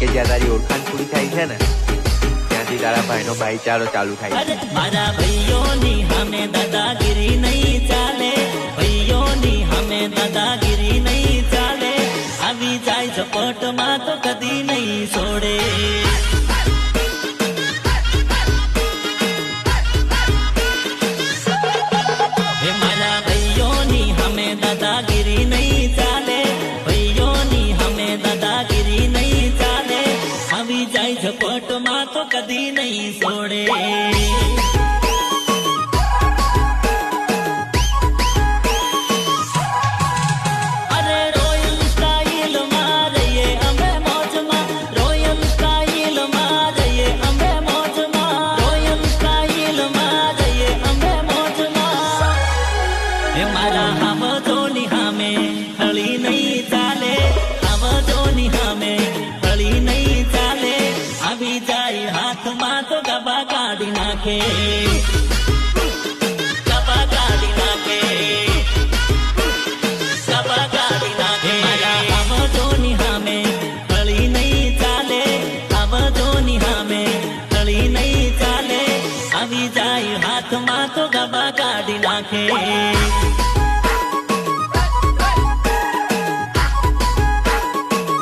કે જ્યાં તારી ઓળખાણ પૂરી થાય છે ને ત્યાંથી તારા ભાઈનો ભાઈચારો ચાલુ થાય છે। મારા ભાઈઓની સામે દાદાગીરી નહીં ચાલે, ભાઈઓની સામે દાદાગીરી નહીં ચાલે, આવી જાય ઝપટમાં તો કદી નહીં છોડે। મારા ભાઈઓની સામે દાદાગીરી નહીં ચાલે, ભાઈઓની સામે દાદાગીરી નહીં ચાલે, આવી જાય ઝપટમાં તો કદી નહીં છોડે। મારા હાવજોની સામે હળી નહીં ચાલે, હાવજોની સામે હળી નહીં ચાલે, આવી જાય હાથમાં તો ગબા કાઢી નાખે, ગબા કાઢી નાખે, ગબા કાઢી નાખે। મારા હાવજોની સામે હળી નહીં ચાલે, હાવજોની સામે હળી નહીં ચાલે, આવી જાય હાથમાં તો ગબા કાઢી નાખે।